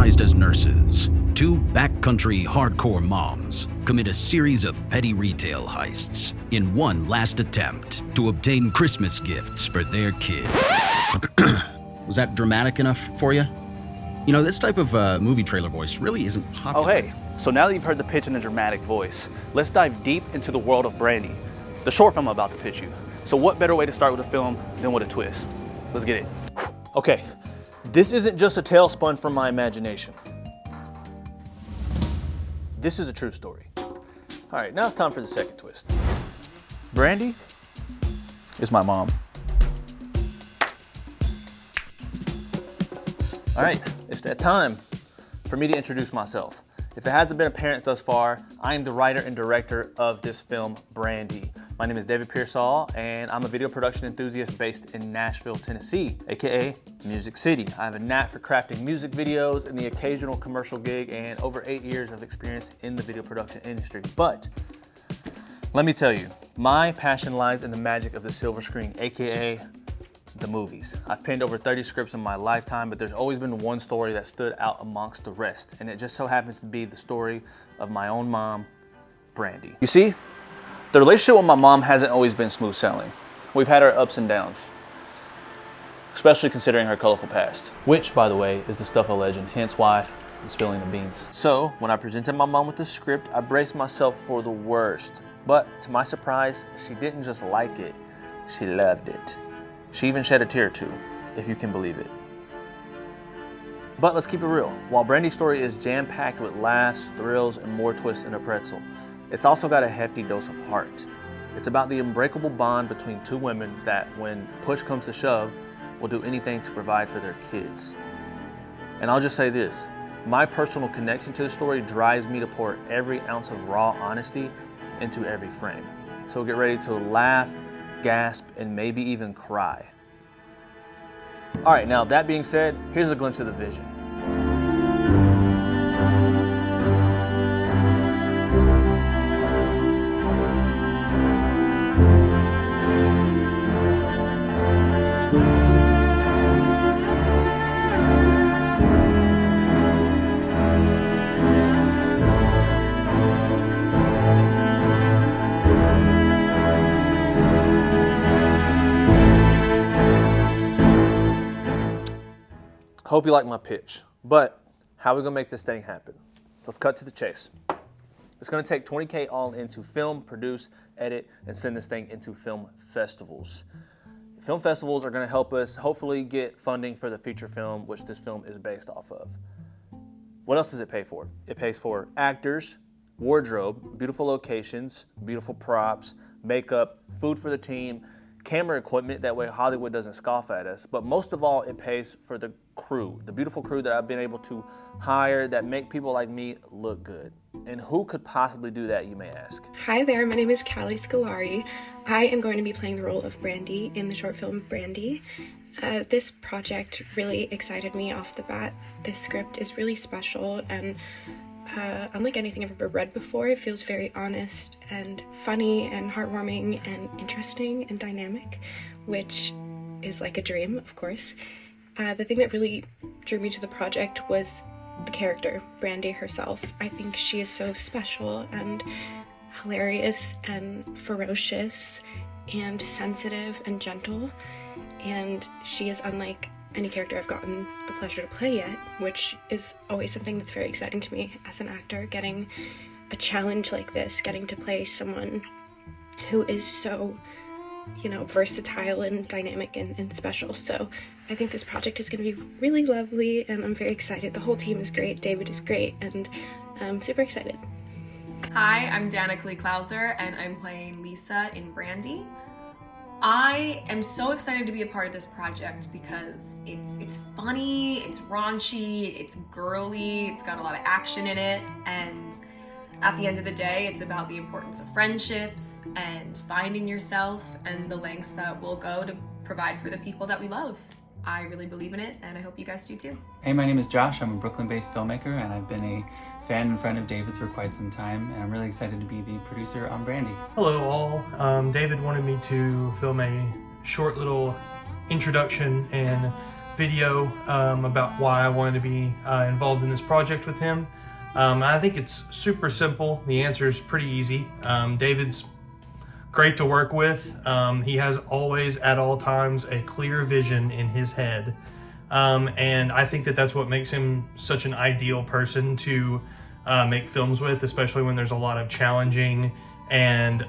disguised as nurses, two backcountry hardcore moms commit a series of petty retail heists in one last attempt to obtain Christmas gifts for their kids. Was that dramatic enough for you? You know, this type of movie trailer voice really isn't popular. Oh, hey, so now that you've heard the pitch in a dramatic voice, let's dive deep into the world of Brandy, the short film I'm about to pitch you. So what better way to start with a film than with a twist? Let's get it. Okay, this isn't just a tale spun from my imagination. This is a true story. All right, now it's time for the second twist. Brandy is my mom. All right, it's that time for me to introduce myself. If it hasn't been apparent thus far, I am the writer and director of this film, Brandy. My name is David Piersaul, and I'm a video production enthusiast based in Nashville, Tennessee, AKA Music City. I have a knack for crafting music videos and the occasional commercial gig, and over 8 years of experience in the video production industry. But let me tell you, my passion lies in the magic of the silver screen, AKA the movies. I've penned over 30 scripts in my lifetime, but there's always been one story that stood out amongst the rest, and it just so happens to be the story of my own mom, Brandy. You see, the relationship with my mom hasn't always been smooth sailing. We've had our ups and downs, especially considering her colorful past, which, by the way, is the stuff of legend, hence why I'm spilling the beans. So, when I presented my mom with the script, I braced myself for the worst, but to my surprise, she didn't just like it, she loved it. She even shed a tear or two, if you can believe it. But let's keep it real. While Brandy's story is jam-packed with laughs, thrills, and more twists in a pretzel, it's also got a hefty dose of heart. It's about the unbreakable bond between two women that, when push comes to shove, will do anything to provide for their kids. And I'll just say this, my personal connection to the story drives me to pour every ounce of raw honesty into every frame. So get ready to laugh, gasp, and maybe even cry. All right, now that being said, here's a glimpse of the vision. Hope you like my pitch, but how are we gonna make this thing happen? Let's cut to the chase. It's gonna take $20K all in to film, produce, edit, and send this thing into film festivals. Film festivals are gonna help us hopefully get funding for the feature film, which this film is based off of. What else does it pay for? It pays for actors, wardrobe, beautiful locations, beautiful props, makeup, food for the team, camera equipment, that way Hollywood doesn't scoff at us. But most of all, it pays for the crew, the beautiful crew that I've been able to hire that make people like me look good. And who could possibly do that, you may ask? Hi there, my name is Callie Scolari. I am going to be playing the role of Brandy in the short film Brandy. This project really excited me off the bat. This script is really special and unlike anything I've ever read before, it feels very honest and funny and heartwarming and interesting and dynamic, which is like a dream, of course. The thing that really drew me to the project was the character, Brandy herself. I think she is so special and hilarious and ferocious and sensitive and gentle, and she is unlike any character I've gotten the pleasure to play yet, which is always something that's very exciting to me as an actor, getting a challenge like this, getting to play someone who is so, you know, versatile and dynamic and special. So I think this project is going to be really lovely, and I'm very excited. The whole team is great, David is great, and I'm super excited. Hi, I'm Danica Klauser, and I'm playing Lisa in Brandy. I am so excited to be a part of this project because it's funny, it's raunchy, it's girly, it's got a lot of action in it, and at the end of the day, it's about the importance of friendships and finding yourself and the lengths that we'll go to provide for the people that we love. I really believe in it, and I hope you guys do too. Hey, my name is Josh. I'm a Brooklyn-based filmmaker, and I've been a fan and friend of David's for quite some time, and I'm really excited to be the producer on Brandy. Hello all. David wanted me to film a short little introduction and video about why I wanted to be involved in this project with him. I think it's super simple. The answer is pretty easy. David's great to work with. He has always, at all times, a clear vision in his head. And I think that that's what makes him such an ideal person to make films with, especially when there's a lot of challenging and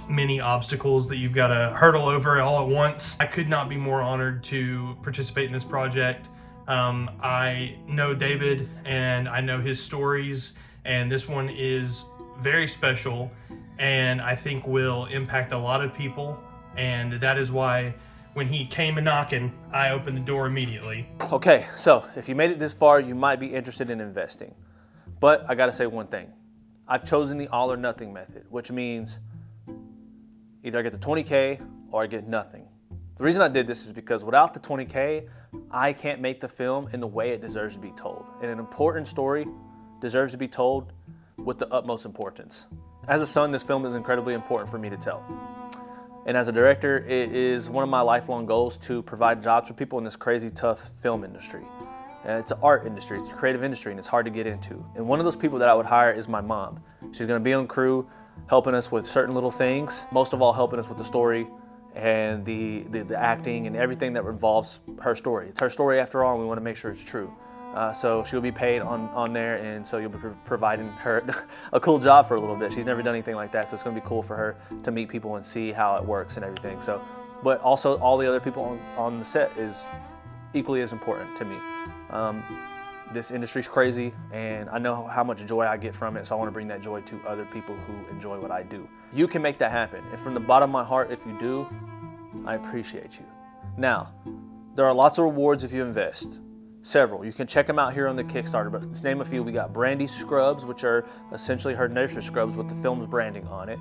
many obstacles that you've got to hurdle over all at once. I could not be more honored to participate in this project. I know David and I know his stories, and this one is very special and I think will impact a lot of people, and that is why when he came a knocking, I opened the door immediately. Okay, so if you made it this far, you might be interested in investing. But I gotta say one thing. I've chosen the all or nothing method, which means either I get the 20K or I get nothing. The reason I did this is because without the 20K, I can't make the film in the way it deserves to be told. And an important story deserves to be told with the utmost importance. As a son, this film is incredibly important for me to tell. And as a director, it is one of my lifelong goals to provide jobs for people in this crazy tough film industry. And it's an art industry, it's a creative industry, and it's hard to get into. And one of those people that I would hire is my mom. She's gonna be on crew, helping us with certain little things, most of all helping us with the story and the acting and everything that involves her story. It's her story after all, and we wanna make sure it's true. So she'll be paid on there, and so you'll be providing her a cool job for a little bit. She's never done anything like that, so it's gonna be cool for her to meet people and see how it works and everything. So, but also all the other people on the set is equally as important to me. This industry's crazy, and I know how much joy I get from it, so I want to bring that joy to other people who enjoy what I do. You can make that happen, and from the bottom of my heart, if you do, I appreciate you. Now, there are lots of rewards if you invest. Several. You can check them out here on the Kickstarter, but let's name a few. We got Brandy scrubs, which are essentially her nursery scrubs with the film's branding on it.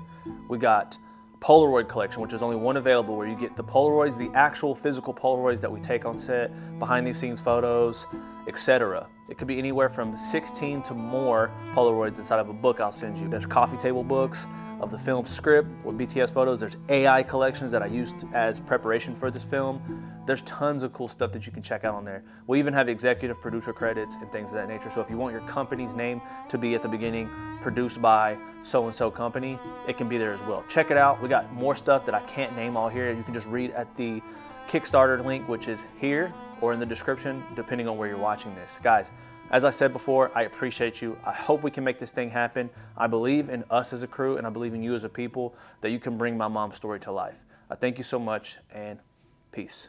We got Polaroid collection, which is only one available, where you get the Polaroids, the actual physical Polaroids that we take on set, behind the scenes photos, etc. It could be anywhere from 16 to more Polaroids inside of a book I'll send you. There's coffee table books of the film script with BTS photos. There's AI collections that I used as preparation for this film. There's tons of cool stuff that you can check out on there. We even have executive producer credits and things of that nature. So if you want your company's name to be at the beginning, produced by so-and-so company, it can be there as well. Check it out. We got more stuff that I can't name all here. You can just read at the Kickstarter link, which is here or in the description, depending on where you're watching this. Guys, as I said before, I appreciate you. I hope we can make this thing happen. I believe in us as a crew, and I believe in you as a people, that you can bring my mom's story to life. I thank you so much, and peace.